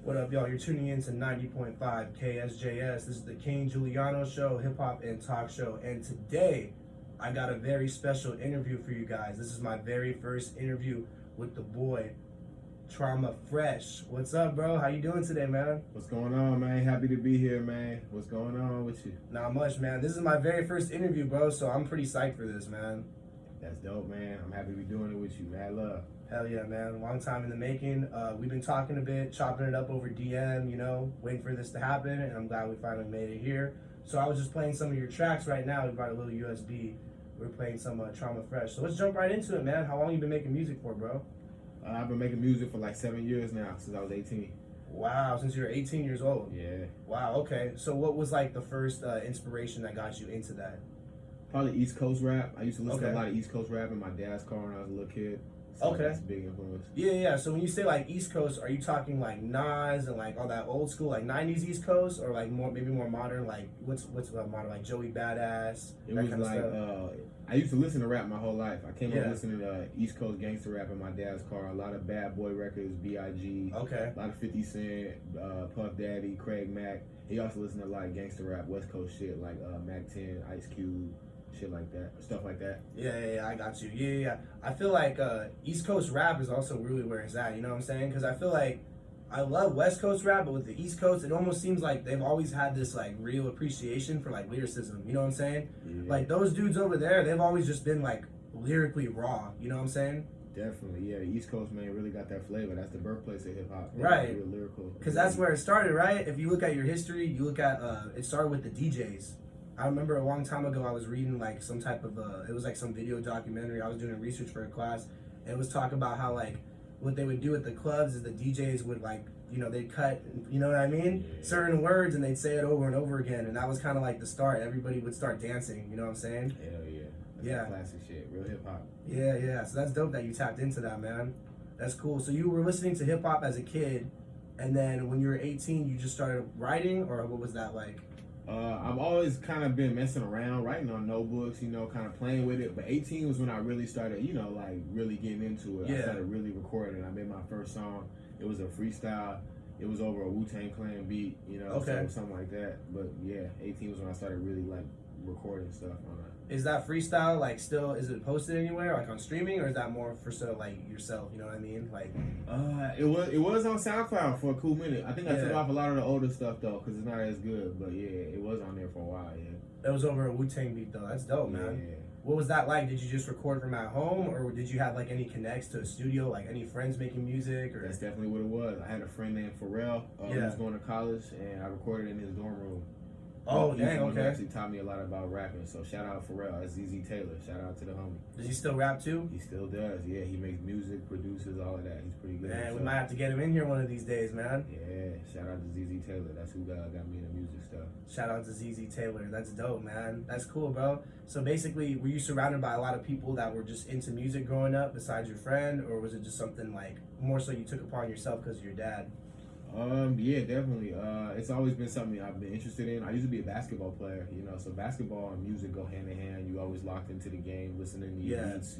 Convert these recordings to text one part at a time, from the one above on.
What up, y'all? You're tuning in to 90.5 KSJS. This is the King Julianno show, hip hop and talk show. And today, I got a very special interview for you guys. This is my very first interview with the boy, Trauma Fresh. What's up, bro? How you doing today, man? What's going on, man? Happy to be here, man. What's going on with you? Not much, man. This is my very first interview, bro, so I'm pretty psyched for this, man. That's dope, man. I'm happy to be doing it with you. Mad love. Hell yeah, man. Long time in the making. We've been talking a bit, chopping it up over DM, waiting for this to happen, and I'm glad we finally made it here. So I was just playing some of your tracks right now. We brought a little USB. We're playing some Trauma Fresh. So let's jump right into it, man. How long you been making music for, bro? I've been making music for like 7 years now, since I was 18. Wow, since you were 18 years old. Yeah. Wow, okay. So what was like the first inspiration that got you into that? Probably East Coast rap. I used to listen to Okay. a lot of East Coast rap in my dad's car when I was a little kid. So Okay. that's a big influence. Yeah. So when you say like East Coast, are you talking like Nas and like all that old school like 90s East Coast, or like maybe more modern, like what's modern, like Joey Badass? It that was kind of like, stuff? I used to listen to rap my whole life. I came Yeah. up listening to East Coast gangster rap in my dad's car. A lot of Bad Boy records, B.I.G. Okay. A lot of 50 Cent, Puff Daddy, Craig Mack. He also listened to a lot of gangster rap, West Coast shit like Mac 10, Ice Cube, shit like that, stuff like that. Yeah, I got you. Yeah. I feel like East Coast rap is also really where it's at, you know what I'm saying? Because I feel like I love West Coast rap, but with the East Coast, it almost seems like they've always had this like real appreciation for like lyricism, you know what I'm saying? Yeah. Like those dudes over there, they've always just been like lyrically raw, you know what I'm saying? Definitely, yeah. The East Coast, man, really got that flavor. That's the birthplace of hip hop. Right. Real lyrical. Because that's where it started, right? If you look at your history, you look at it started with the DJs. I remember a long time ago I was reading like some type of it was like some video documentary. I was doing research for a class, and it was talking about how like what they would do at the clubs is the DJs would like they'd cut, you know what I mean, Yeah. certain words, and they'd say it over and over again, and that was kind of like the start. Everybody would start dancing, you know what I'm saying? Hell yeah. That's Yeah. that classic shit. Real hip hop. Yeah. So that's dope that you tapped into that, man. That's cool. So you were listening to hip hop as a kid, and then when you were 18, you just started writing, or what was that like? I've always kind of been messing around, writing on notebooks, kind of playing with it. But 18 was when I really started, like really getting into it. Yeah. I started really recording. I made my first song. It was a freestyle. It was over a Wu-Tang Clan beat, Okay. so something like that. But yeah, 18 was when I started really like recording stuff on it. Is that freestyle like still? Is it posted anywhere, like on streaming, or is that more for sort of like yourself? You know what I mean? Like, It was on SoundCloud for a cool minute. I think I took Yeah. off a lot of the older stuff though, because it's not as good. But yeah, it was on there for a while. Yeah. that was over a Wu-Tang beat though. That's dope, man. Yeah. What was that like? Did you just record from at home, or did you have like any connects to a studio, like any friends making music? Or That's definitely what it was. I had a friend named Pharrell who Yeah. was going to college, and I recorded in his dorm room. Oh, He's dang, the one who okay. actually taught me a lot about rapping. So shout out Pharrell. That's ZZ Taylor. Shout out to the homie. Does he still rap too? He still does. Yeah, he makes music, produces, all of that. He's pretty good. Man, we So, might have to get him in here one of these days, man. Yeah, shout out to ZZ Taylor. That's who got me into music stuff. Shout out to ZZ Taylor. That's dope, man. That's cool, bro. So basically, were you surrounded by a lot of people that were just into music growing up besides your friend, or was it just something like more so you took upon yourself because of your dad? Yeah, definitely. It's always been something I've been interested in. I used to be a basketball player, so basketball and music go hand in hand. You always locked into the game, listening to your Yeah. beats,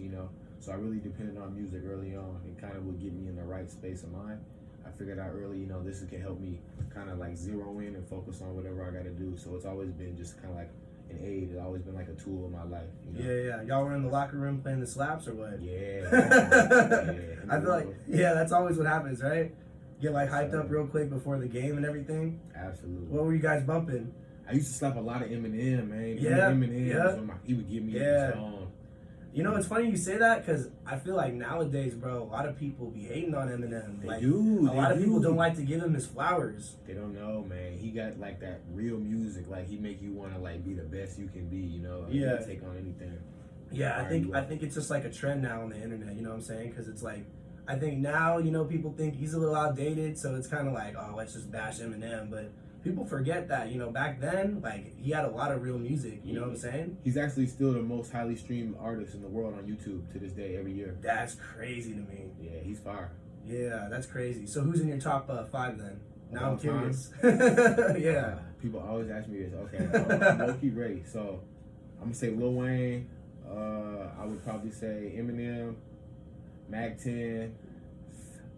So I really depended on music early on. It kind of would get me in the right space of mind. I figured out early, this can help me kind of like zero in and focus on whatever I got to do. So it's always been just kind of like an aid. It's always been like a tool in my life. Yeah. Y'all were in the locker room playing the slaps or what? Yeah. I feel like, that's always what happens, right? Get like hyped up real quick before the game and everything. Absolutely. What were you guys bumping? I used to slap a lot of Eminem, man. Yeah, Eminem yeah. was he would give me Yeah. a song. It's funny you say that because I feel like nowadays, bro, a lot of people be hating on Eminem. They Like, do. a lot of people don't like to give him his flowers. They don't know, man. He got like that real music. Like he make you want to like be the best you can be. Like, Yeah. you can take on anything. Yeah, I Fire you up. think it's just like a trend now on the internet. You know what I'm saying? Because it's like, I think now people think he's a little outdated, so it's kind of like, oh, let's just bash Eminem. But people forget that back then, like he had a lot of real music. You know what I'm saying? He's actually still the most highly streamed artist in the world on YouTube to this day, every year. That's crazy to me. Yeah, he's fire. Yeah, that's crazy. So who's in your top 5 then? Now I'm All time? curious. Yeah. People always ask me this. Okay, I'm low-key ready. So I'm gonna say Lil Wayne. I would probably say Eminem, Mac 10,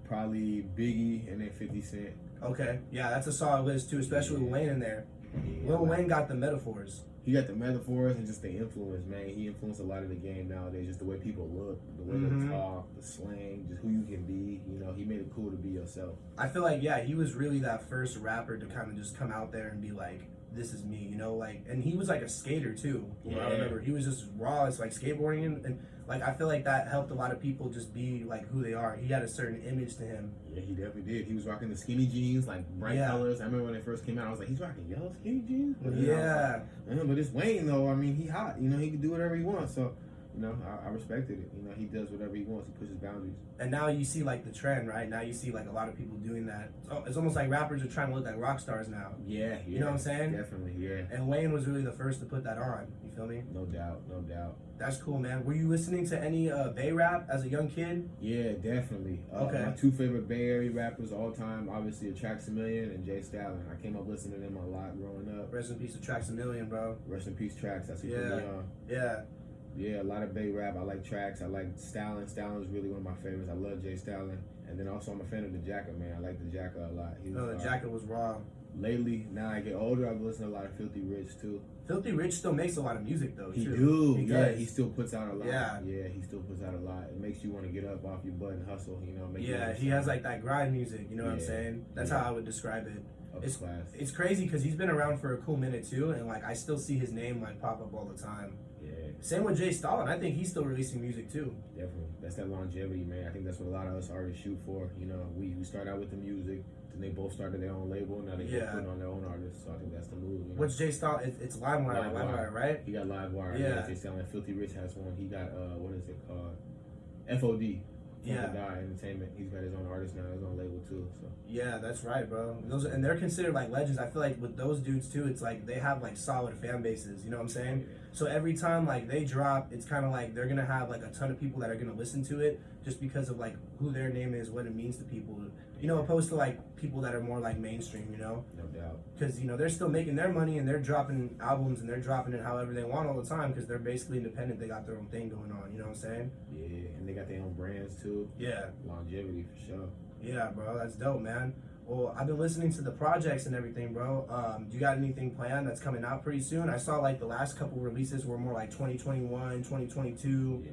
probably Biggie, and then 50 Cent. Okay, yeah, that's a solid list too, especially with Wayne in there. Yeah, Lil Wayne got the metaphors. He got the metaphors and just the influence, man. He influenced a lot of the game nowadays. Just the way people look, the way they talk, the slang, just who you can be. You know, he made it cool to be yourself. I feel like, yeah, he was really that first rapper to kind of just come out there and be like, this is me, you know, like, and he was like a skater too. Yeah. I remember he was just raw. It's like skateboarding, and like I feel like that helped a lot of people just be like who they are. He had a certain image to him. Yeah, he definitely did. He was rocking the skinny jeans, like bright colors. I remember when they first came out, I was like, he's rocking yellow skinny jeans. But Yeah. But it's Wayne though. I mean, he hot. You know, he can do whatever he wants. So, you know, I respected it. You know, he does whatever he wants. He pushes boundaries. And now you see like the trend, right? Now you see like a lot of people doing that. Oh, it's almost like rappers are trying to look like rock stars now. Yeah. You know what I'm saying? Definitely, yeah. And Wayne was really the first to put that on. You feel me? No doubt, no doubt. That's cool, man. Were you listening to any Bay rap as a young kid? Yeah, definitely. Okay. My two favorite Bay Area rappers all time, obviously, Traxamillion and Jay Stalin. I came up listening to them a lot growing up. Rest in peace to Traxamillion, bro. Rest in peace, Trax. That's who put me on. Yeah. Yeah, a lot of Bay rap. I like Trax. I like Stalin. Stalin's really one of my favorites. I love Jay Stalin. And then also I'm a fan of the Jacket, man. I like the Jacket a lot. The Jacket was raw. Lately, now I get older, I've listened to a lot of Filthy Rich too. Filthy Rich still makes a lot of music though. He does. He still puts out a lot. Yeah, he still puts out a lot. It makes you want to get up off your butt and hustle. You know. He has like that grind music. You know what I'm saying? That's how I would describe it. It's crazy because he's been around for a cool minute too, and like I still see his name like pop up all the time. Yeah. Same with Jay Stalin. I think he's still releasing music too. Definitely. That's that longevity, man. I think that's what a lot of us artists shoot for. You know, we start out with the music, then they both started their own label, now they both putting on their own artists. So I think that's the move. You know? What's Jay Stalin? It's Livewire, right? He got Livewire. Yeah. Jay Stalin. Filthy Rich has one. He got what is it called? FOD. Entertainment. He's got his own artist now, his own label too. So yeah, that's right, bro. And they're considered like legends. I feel like with those dudes too, it's like they have like solid fan bases. You know what I'm saying? Yeah. So every time like they drop, it's kind of like they're gonna have like a ton of people that are gonna listen to it just because of like who their name is, what it means to people. You know, opposed to like people that are more like mainstream. You know? No doubt. Because you know they're still making their money and they're dropping albums and they're dropping it however they want all the time because they're basically independent. They got their own thing going on. You know what I'm saying? Yeah, and they got their own brands too. Yeah. Longevity for sure. Yeah, bro, that's dope, man. Well, I've been listening to the projects and everything, bro. Do you got anything planned that's coming out pretty soon? I saw like the last couple releases were more like 2021, 2022. Yeah.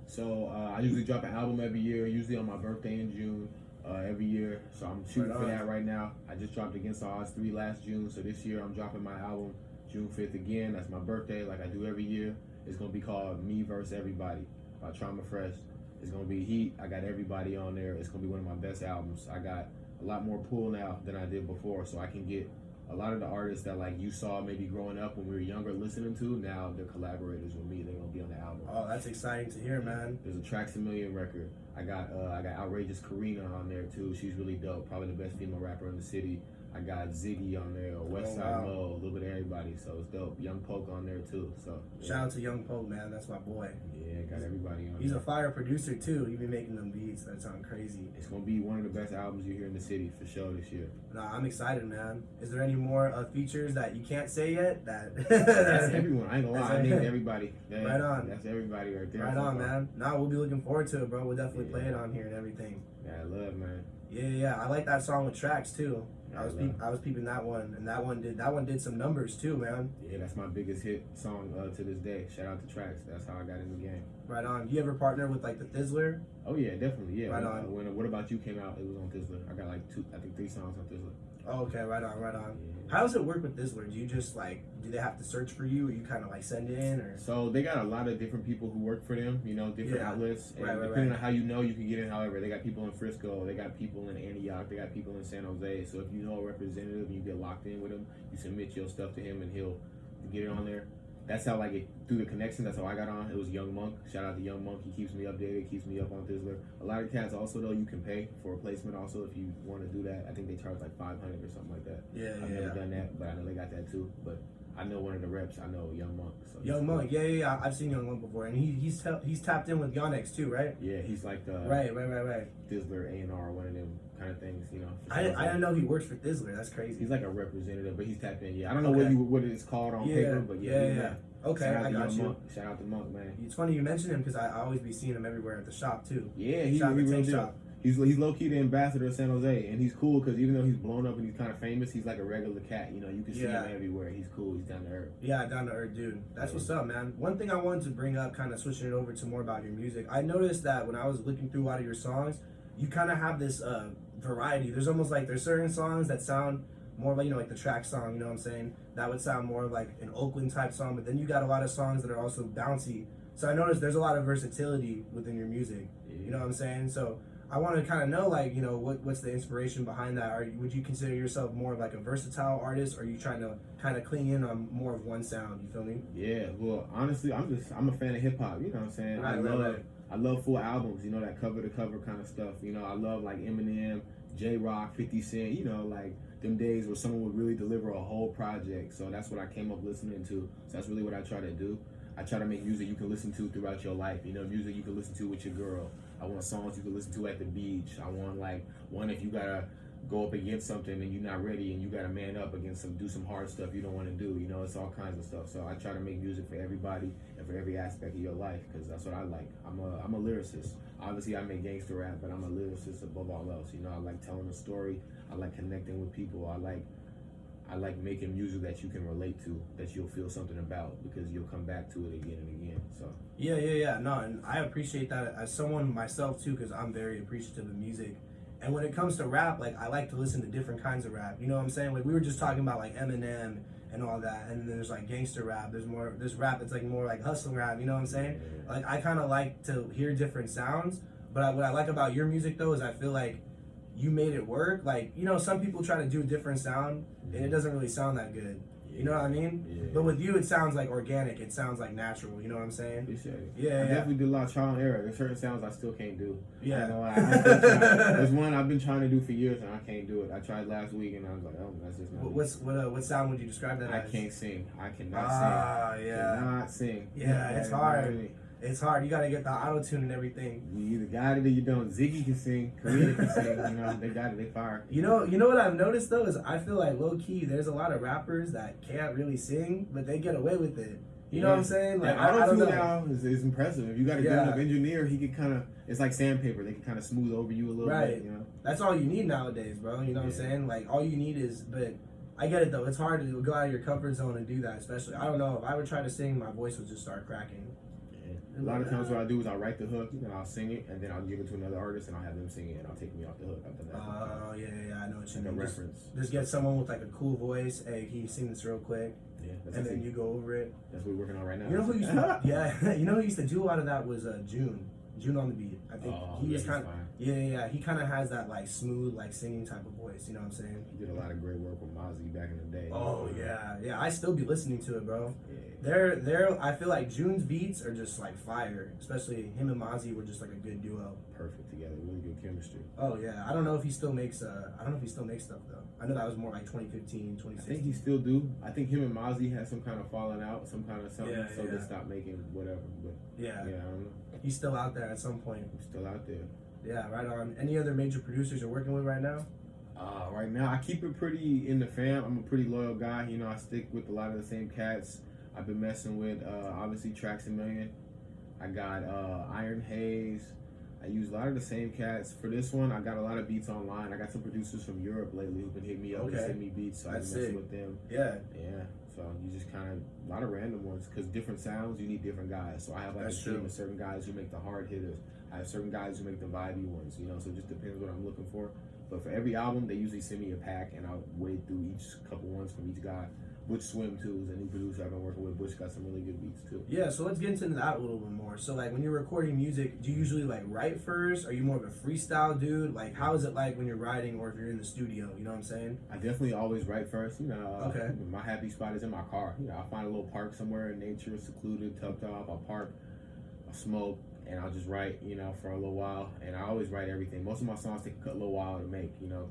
So I usually drop an album every year, usually on my birthday in June. Every year, so I'm shooting for that right now. I just dropped Against the Odds 3 last June, so this year I'm dropping my album June 5th again. That's my birthday, like I do every year. It's gonna be called Me vs. Everybody by Trauma Fresh. It's gonna be heat. I got everybody on there. It's gonna be one of my best albums. I got a lot more pull now than I did before, so I can get a lot of the artists that like you saw maybe growing up when we were younger listening to. Now they're collaborators with me. They're gonna be on the album. Oh, that's exciting to hear, man. There's a Traxamillion record. I got Outrageous Karina on there too. She's really dope. Probably the best female rapper in the city. I got Ziggy on there, Westside Mo, a little bit of everybody. So it's dope. Young Poke on there too. So yeah. Shout out to Young Poke, man. That's my boy. Yeah, got everybody on. He's a fire producer too. He been making them beats that sound crazy. It's gonna be one of the best albums you hear in the city for sure this year. Nah, I'm excited, man. Is there any more features that you can't say yet? That's everyone. I ain't gonna lie. I named everybody. Yeah, right on. That's everybody right there. Right on, man. Nah, we'll be looking forward to it, bro. We'll definitely play it on here and everything. Yeah, I love, man. Yeah. I like that song with Trax too. I was peeping that one, and that one did some numbers too, man. Yeah, that's my biggest hit song to this day. Shout out to Trax. That's how I got in the game. Right on. You ever partner with like the Thizzler? Oh yeah, definitely. Yeah. Right on. When What About You came out, it was on Thizzler. I got like 3 songs on Thizzler. Oh, okay, right on. Yeah. How does it work with Thizzler? Do you just like, do they have to search for you, or you kind of like send in, or? So they got a lot of different people who work for them, you know, different outlets. And right. on how you know, you can get in however. They got people in Frisco, they got people in Antioch, they got people in San Jose. So if you know a representative and you get locked in with him, you submit your stuff to him and he'll get it on there. That's how, like, through the connection, that's how I got on. It was Young Monk. Shout out to Young Monk. He keeps me updated, keeps me up on Thizzler. A lot of cats also, though, you can pay for a placement also if you want to do that. I think they charge like $500 or something like that. I've never done that, but I know they got that too. But I know one of the reps. I know Young Monk. So Young Monk, yeah. I've seen Young Monk before, and he's tapped in with Yonex too, right? Yeah, he's like the right. Thizzler A&R, one of them kind of things, you know. I didn't know he works for Thizzler. That's crazy. He's like a representative, but he's tapped in. Yeah, I don't know what it's called on paper, but yeah. Okay, I got you. Shout out to Monk, man. It's funny you mention him because I always be seeing him everywhere at the shop too. Yeah, he's He's low key the ambassador of San Jose, and he's cool because even though he's blown up and he's kind of famous, he's like a regular cat. You know, you can see him everywhere. He's cool. He's down to earth. Yeah, down to earth, dude. That's what's up, man. One thing I wanted to bring up, kind of switching it over to more about your music. I noticed that when I was looking through a lot of your songs, you kind of have this variety. There's almost like there's certain songs that sound more like, you know, like the track song. You know what I'm saying? That would sound more like an Oakland type song. But then you got a lot of songs that are also bouncy. So I noticed there's a lot of versatility within your music. Yeah. You know what I'm saying? So I want to kind of know, like, you know, what's the inspiration behind that? Would you consider yourself more of like a versatile artist, or are you trying to kind of clean in on more of one sound? You feel me? Yeah. Well, honestly, I'm a fan of hip hop. You know what I'm saying? I love full albums. You know, that cover to cover kind of stuff. You know, I love like Eminem, J-Rock, 50 Cent. You know, like them days where someone would really deliver a whole project. So that's what I came up listening to. So that's really what I try to do. I try to make music you can listen to throughout your life. You know, music you can listen to with your girl. I want songs you can listen to at the beach. I want like one if you gotta go up against something and you're not ready and you gotta man up against do some hard stuff you don't want to do. You know, it's all kinds of stuff. So I try to make music for everybody and for every aspect of your life because that's what I like. I'm a lyricist. Obviously, I make gangster rap, but I'm a lyricist above all else. You know, I like telling a story. I like connecting with people. I like making music that you can relate to, that you'll feel something about because you'll come back to it again and again. So yeah. No, and I appreciate that as someone myself too, because I'm very appreciative of music. And when it comes to rap, like I like to listen to different kinds of rap. You know what I'm saying? Like we were just talking about like Eminem and all that, and then there's like gangster rap. There's rap that's like more like hustle rap. You know what I'm saying? Yeah. Like I kind of like to hear different sounds. But what I like about your music though is I feel like you made it work. Like, you know, some people try to do a different sound and it doesn't really sound that good. You know what I mean? Yeah. But with you, it sounds like organic. It sounds like natural. You know what I'm saying? Appreciate it. Yeah, I definitely did a lot of trial and error. There's certain sounds I still can't do. Yeah. I know, there's one I've been trying to do for years and I can't do it. I tried last week and I was like, oh, that's just not what sound would you describe that as? I can't sing. I cannot sing. Yeah. Cannot sing. Yeah, it's hard. It's hard. You got to get the auto-tune and everything. You either got it or you don't. Ziggy can sing. Karina can sing. You know, they got it. They fire. You know what I've noticed, though, is I feel like, low-key, there's a lot of rappers that can't really sing, but they get away with it. You know what I'm saying? Like, I don't know. Now is impressive. If you got a good enough engineer, he could kind of, it's like sandpaper. They can kind of smooth over you a little bit, you know? That's all you need nowadays, bro. You know what I'm saying? Like, all you need is, but I get it, though. It's hard to go out of your comfort zone and do that, especially. I don't know. If I would try to sing, my voice would just start cracking. A lot of times what I do is I'll write the hook and I'll sing it and then I'll give it to another artist and I'll have them sing it and I'll take me off the hook after that. Oh, yeah, I know what you mean. A reference. Just get someone with like a cool voice. Hey, can you sing this real quick? Yeah. And then you go over it. That's what we're working on right now. You know who used to, you know who used to do a lot of that was June on the beat. I think he was kind of, he kind of has that like smooth, like singing type of voice. You know what I'm saying? He did a lot of great work with Mozzie back in the day. Oh yeah. I still be listening to it, bro. Yeah. I feel like June's beats are just like fire. Especially him and Mozzie were just like a good duo. Perfect together, really good chemistry. Oh yeah, I don't know if he still makes stuff though. I know that was more like 2015, 2016. I think he still do. I think him and Mozzie had some kind of falling out, some kind of something, so they stopped making whatever. But I don't know. He's still out there at some point. He's still out there. Yeah, right on. Any other major producers you're working with right now? Right now, I keep it pretty in the fam. I'm a pretty loyal guy. You know, I stick with a lot of the same cats. I've been messing with, obviously, Trax a Million. I got Iron Haze. I use a lot of the same cats. For this one, I got a lot of beats online. I got some producers from Europe lately who've been hitting me up and send me beats, so I've been messing with them. Yeah. So you just kind of, a lot of random ones, because different sounds, you need different guys. So I have like a team of certain guys who make the hard hitters. I have certain guys who make the vibey ones, you know, so it just depends what I'm looking for. But for every album, they usually send me a pack, and I'll wade through each couple ones from each guy. Butch Swim, too, is a new producer I've been working with. Butch got some really good beats, too. Yeah, so let's get into that a little bit more. So, like, when you're recording music, do you usually, like, write first? Are you more of a freestyle dude? Like, how is it like when you're writing or if you're in the studio? You know what I'm saying? I definitely always write first. You know, my happy spot is in my car. You know, I'll find a little park somewhere in nature, secluded, tucked off. I'll park, I'll smoke, and I'll just write, you know, for a little while. And I always write everything. Most of my songs take a little while to make, you know.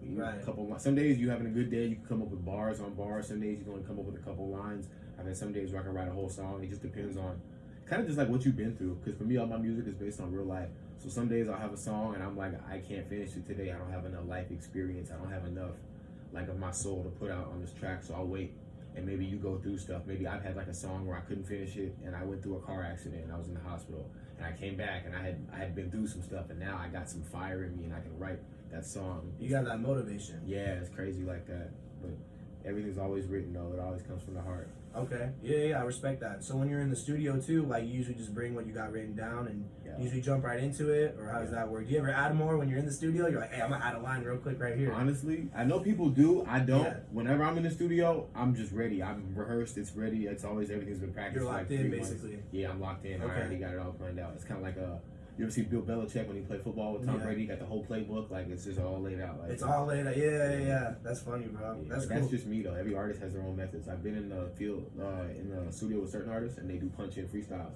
Some days you having a good day, you can come up with bars on bars. Some days you can only come up with a couple lines. And then some days where I can write a whole song. It just depends on kind of just like what you've been through. Because for me, all my music is based on real life. So some days I'll have a song and I'm like, I can't finish it today. I don't have enough life experience. I don't have enough like of my soul to put out on this track. So I'll wait and maybe you go through stuff. Maybe I've had like a song where I couldn't finish it, and I went through a car accident, and I was in the hospital, and I came back, and I had been through some stuff, and now I got some fire in me, and I can write that song. You got that motivation. Yeah, it's crazy like that. But everything's always written though. It always comes from the heart. Okay. Yeah, I respect that. So when you're in the studio too, like you usually just bring what you got written down and usually jump right into it, or how does that work? Do you ever add more when you're in the studio? You're like, hey, I'm gonna add a line real quick right here. Honestly, I know people do. I don't. Yeah. Whenever I'm in the studio, I'm just ready. I'm rehearsed. It's ready. It's always everything's been practiced. You're locked like in, basically. Months. Yeah, I'm locked in. Okay. I already got it all planned out. It's kind of like you ever see Bill Belichick when he played football with Tom Brady? He got the whole playbook. Like, it's just all laid out. Like, it's all laid out. Yeah. That's funny, bro. Yeah, that's cool. That's just me, though. Every artist has their own methods. I've been in the field, in the studio with certain artists, and they do punch-in freestyles.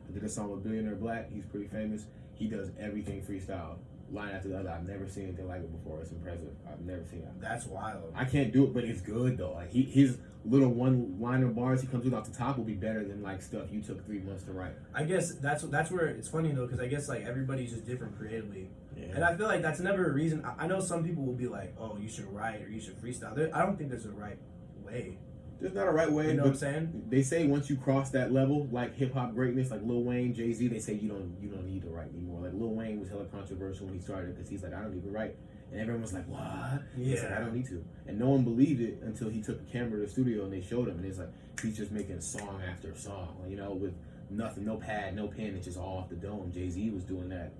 I did a song with Billionaire Black. He's pretty famous. He does everything freestyle, line after the other. I've never seen anything like it before. It's impressive. I've never seen it. That's wild. I can't do it, but it's good, though. Like, his little one-liner bars he comes with off the top will be better than like stuff you took 3 months to write. I guess that's where it's funny though, because I guess like everybody's just different creatively, yeah. And I feel like that's never a reason. I know some people will be like, oh, you should write or you should freestyle. I don't think there's a right way. There's not a right way. You know what I'm saying? They say once you cross that level, like hip hop greatness, like Lil Wayne, Jay-Z, they say you don't need to write anymore. Like Lil Wayne was hella controversial when he started because he's like, I don't even write. And everyone was like, what? Yeah. He's like, I don't need to. And no one believed it until he took a camera to the studio and they showed him. And it's like, he's just making song after song, you know, with nothing, no pad, no pen. It's just all off the dome. Jay-Z was doing that.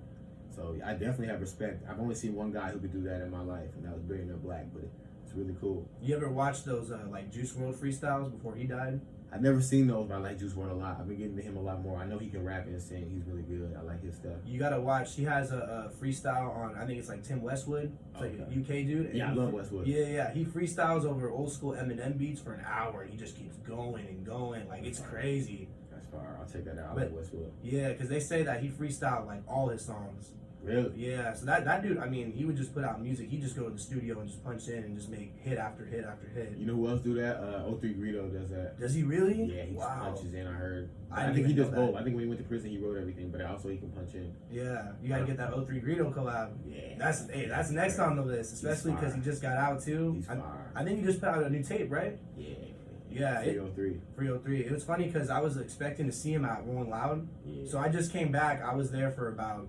So I definitely have respect. I've only seen one guy who could do that in my life, and that was Billionaire Black, but it's really cool. You ever watch those like Juice WRLD freestyles before he died? I've never seen those, but I like Juice WRLD a lot. I've been getting to him a lot more. I know he can rap and sing. He's really good. I like his stuff. You gotta watch. He has a freestyle on, I think it's like Tim Westwood. It's like a UK dude. Yeah, I love Westwood. Yeah. He freestyles over old school Eminem beats for an hour, and he just keeps going and going. Like, it's crazy. That's fire. I'll check that out. I like Westwood. Yeah, because they say that he freestyled like all his songs. Really? Yeah, so that dude, I mean, he would just put out music. He'd just go to the studio and just punch in and just make hit after hit after hit. You know who else do that? 03 Greedo does that. Does he really? Yeah, he just punches in, I heard. I think he does both. I think when he went to prison, he wrote everything, but also he can punch in. Yeah, you gotta get that 03 Greedo collab. Yeah. That's next on the list, especially because he just got out too. He's fire. I think he just put out a new tape, right? Yeah. Yeah, 303. It was funny because I was expecting to see him at Rolling Loud. Yeah. So I just came back. I was there for about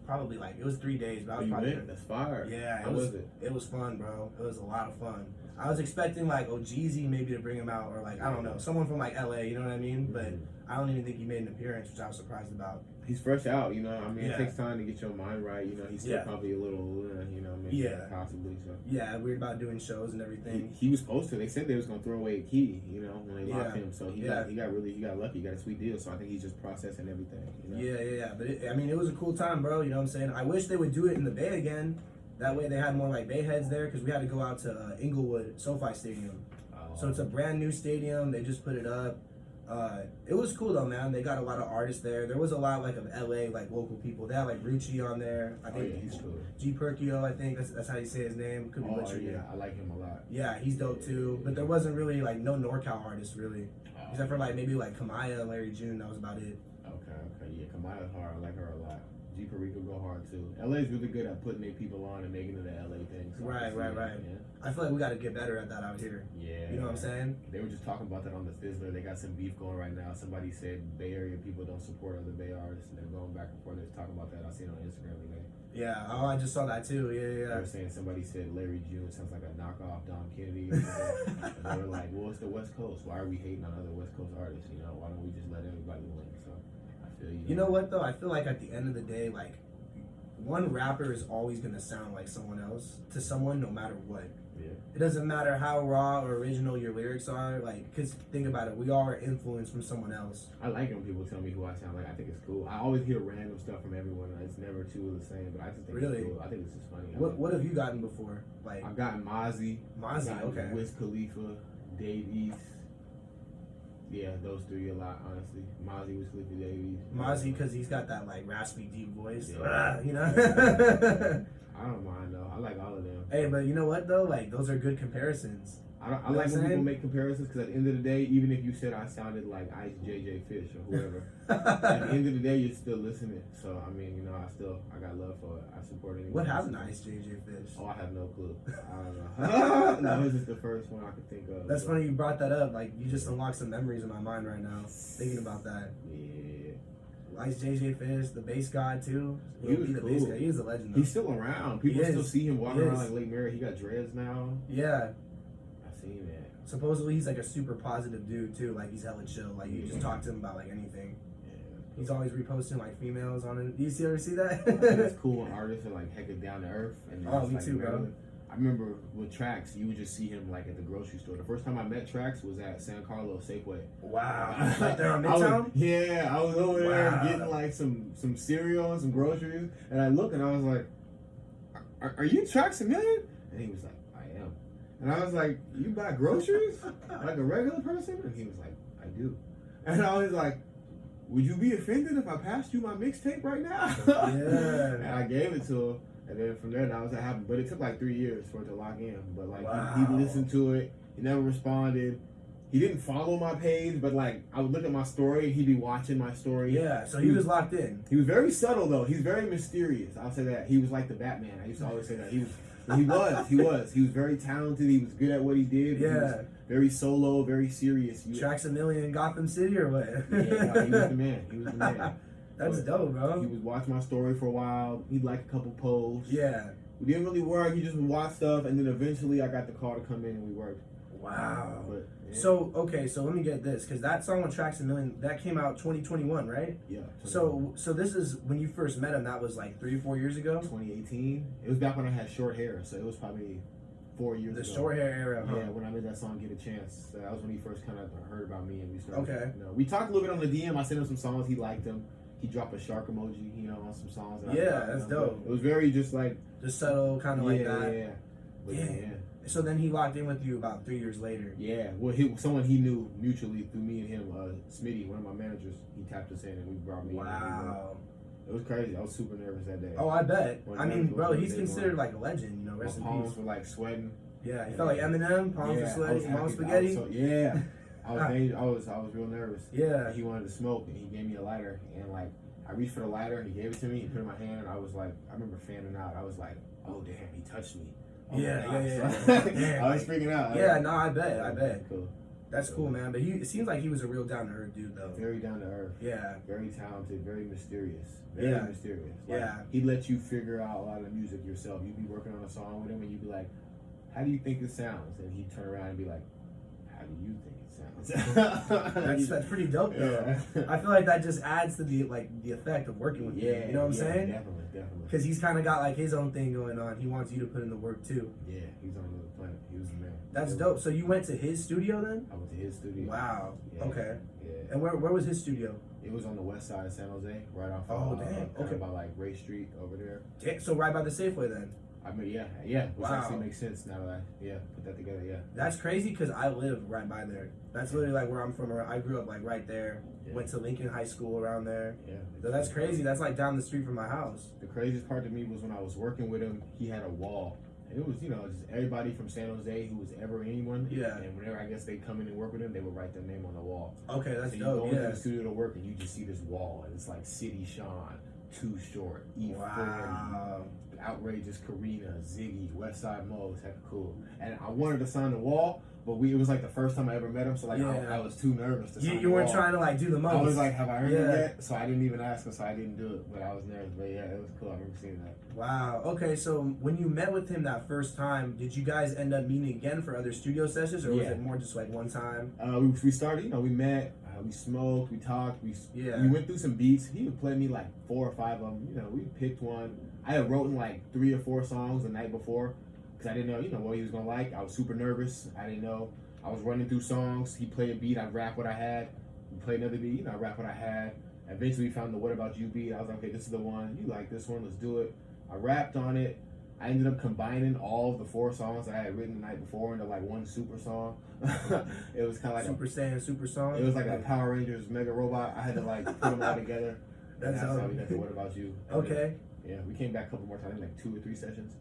probably like, it was 3 days, but I was probably there. That's fire. Yeah, How was it? It was fun, bro. It was a lot of fun. I was expecting like Jeezy maybe to bring him out, or like, I don't know, someone from like LA, you know what I mean? But I don't even think he made an appearance, which I was surprised about. He's fresh out, you know. I mean, it takes time to get your mind right. You know, he's still probably a little, you know, maybe possibly. So. Yeah, weird about doing shows and everything. He was supposed to. They said they was gonna throw away a key, you know, when they locked him. So he got lucky. He got a sweet deal. So I think he's just processing everything. You know? Yeah. But it was a cool time, bro. You know what I'm saying? I wish they would do it in the Bay again. That way they had more like Bay heads there, because we had to go out to Inglewood SoFi Stadium. So it's a brand new stadium. They just put it up. It was cool though, man. They got a lot of artists there. There was a lot like of LA like local people. They had like Rucci on there. I think he's cool. G Perkio, I think that's how you say his name. Could be butchered. I like him a lot. Yeah, he's dope too. But there wasn't really like no NorCal artists really, except for like maybe like Kamaya, Larry June. That was about it. Okay. Yeah, Kamaya's hard. I like her a lot. G Perico go hard too. LA's really good at putting their people on and making it the LA thing. So right. Yeah. I feel like we got to get better at that out here. Yeah. You know what I'm saying? They were just talking about that on the Fizzler. They got some beef going right now. Somebody said Bay Area people don't support other Bay artists, and they're going back and forth. They're talking about that. I seen it on Instagram today. Yeah. Oh, I just saw that too. Yeah. They were saying somebody said Larry June sounds like a knockoff Dom Kennedy. And they were like, well, it's the West Coast. Why are we hating on other West Coast artists? You know, why don't we just let everybody win? So. You know what though? I feel like at the end of the day, like, one rapper is always gonna sound like someone else to someone, no matter what. Yeah. It doesn't matter how raw or original your lyrics are. Like, cause think about it, we all are influenced from someone else. I like when people tell me who I sound like. I think it's cool. I always hear random stuff from everyone. It's never two of the same, but I just think it's cool. I think it's just funny. What have you gotten before? Like, I've gotten Mozzie, okay, Wiz Khalifa, Dave East. Yeah, those three a lot, honestly. Mozzie was Khalifa, Davies. Mozzie, because he's got that, like, raspy, deep voice. Yeah. You know? I don't mind, though. I like all of them. Hey, but you know what, though? Like, those are good comparisons. I like when people make comparisons because at the end of the day, even if you said I sounded like Ice JJ Fish or whoever, at the end of the day, you're still listening. So I mean, you know, I got love for it. I support it. What happened to Ice JJ Fish? Oh, I have no clue. I don't know. No, this is the first one I could think of. That's funny you brought that up. Like you just unlocked some memories in my mind right now, thinking about that. Yeah. Ice JJ Fish, the bass god too. He was the cool. Bass guy. He was a legend. Though. He's still around. People still see him walking around like Lake Mary. He got dreads now. Yeah. I've seen that. Supposedly he's like a super positive dude too. Like he's hella chill. Like you just talk to him about like anything. Yeah. He's always reposting like females on it. Do you ever see that? I think it's cool when artists are like hecka down to earth. And me like too, bro. I remember with Trax, you would just see him like at the grocery store. The first time I met Trax was at San Carlos Safeway. Wow. Like there on Midtown? I was over there getting like some cereal and some groceries, and I looked and I was like, "Are you Trax a Million?" And he was like, "I am." And I was like, "You buy groceries like a regular person?" And he was like, "I do." And I was like, "Would you be offended if I passed you my mixtape right now?" Yeah. And I gave it to him. And then from there, that was what happened. But it took like 3 years for it to lock in. But like he listened to it, he never responded. He didn't follow my page, but like I would look at my story, he'd be watching my story. Yeah, so he was locked in. He was very subtle though. He's very mysterious. I'll say that. He was like the Batman. I used to always say that. He was very talented. He was good at what he did. Yeah. He was very solo, very serious. Trax a Million in Gotham City or what? Yeah, he was the man. He was the man. That's dope, bro. He would watch my story for a while. He'd like a couple posts. Yeah. We didn't really work. He just would watch stuff, and then eventually I got the call to come in and we worked. Wow. But, yeah. So let me get this, because that song with Trax a Million, that came out 2021, right? Yeah. So this is when you first met him. That was like 3 or 4 years ago. 2018. It was back when I had short hair, so it was probably 4 years ago. The short hair era. Huh? Yeah, when I made that song "Get a Chance," that was when he first kind of heard about me, and we started. Okay. You know, we talked a little bit on the DM. I sent him some songs. He liked them. He dropped a shark emoji, you know, on some songs. That's dope. It was very just subtle, kind of like that. Yeah. But yeah. So then he locked in with you about 3 years later. Yeah. Well, someone he knew mutually through me and him, Smitty, one of my managers. He tapped us in and we brought me in. Wow. It was crazy. I was super nervous that day. Oh, I bet. I mean, bro, he's considered like a legend. You know, rest in peace. My palms were like sweating. Yeah, you felt like Eminem, palms were sweaty, mom spaghetti. I was real nervous. Yeah. He wanted to smoke and he gave me a lighter and like I reached for the lighter and he gave it to me. He put it in my hand and I was like, I remember fanning out. I was like, oh damn, he touched me. Oh, yeah. I was freaking out. Yeah, no, I bet. Cool. That's cool, man. But it seems like he was a real down to earth dude, though. Very down to earth. Yeah. Very talented. Very mysterious. Very mysterious. Like, yeah. He'd let you figure out a lot of music yourself. You'd be working on a song with him and you'd be like, how do you think it sounds? And he'd turn around and be like, how do you think it sounds? that's pretty dope, though. Yeah. I feel like that just adds to the effect of working with you. You know what I'm saying? Definitely. Because he's kind of got like his own thing going on. He wants you to put in the work too. Yeah, he's on another planet. He was the man. That's dope. So you went to his studio then? I went to his studio. Wow. Yeah. Okay. Yeah. And where was his studio? It was on the west side of San Jose, right off. Okay. By like Ray Street over there. So right by the Safeway then. I mean, yeah. Which wow. actually makes sense now that I put that together. Yeah. That's crazy because I live right by there. That's literally like where I'm from. I grew up like right there. Yeah. Went to Lincoln High School around there. Yeah. So that's crazy. That's like down the street from my house. The craziest part to me was when I was working with him. He had a wall. And it was, just everybody from San Jose who was ever anyone. Yeah. And whenever I guess they come in and work with him, they would write their name on the wall. Okay, that's so dope. You go into the studio to work and you just see this wall, and it's like City Sean, Too Short, E40. Wow. Outrageous Karina, Ziggy, Westside Mo, was heck cool. And I wanted to sign the wall, but it was like the first time I ever met him, so I was too nervous to sign You weren't trying to like do the most. I was like, have I earned it yet? So I didn't even ask him, so I didn't do it. But I was nervous. But yeah, it was cool. I remember seeing that. Wow. Okay, so when you met with him that first time, did you guys end up meeting again for other studio sessions, or was it more just like one time? We started, we met, we smoked, we talked, we went through some beats. He would play me like 4 or 5 of them. We picked one. I had written like 3 or 4 songs the night before because I didn't know, what he was gonna like. I was super nervous. I didn't know. I was running through songs. He played a beat. I rap what I had. He played another beat. I rap what I had. Eventually, we found the "What About You" beat. I was like, okay, this is the one. You like this one? Let's do it. I rapped on it. I ended up combining all of the 4 songs I had written the night before into like one super song. It was kind of like Super Saiyan super song. It was like a Power Rangers Mega Robot. I had to like put them all together. That's how we got the "What About You." And okay. Then, we came back a couple more times, like 2 or 3 sessions.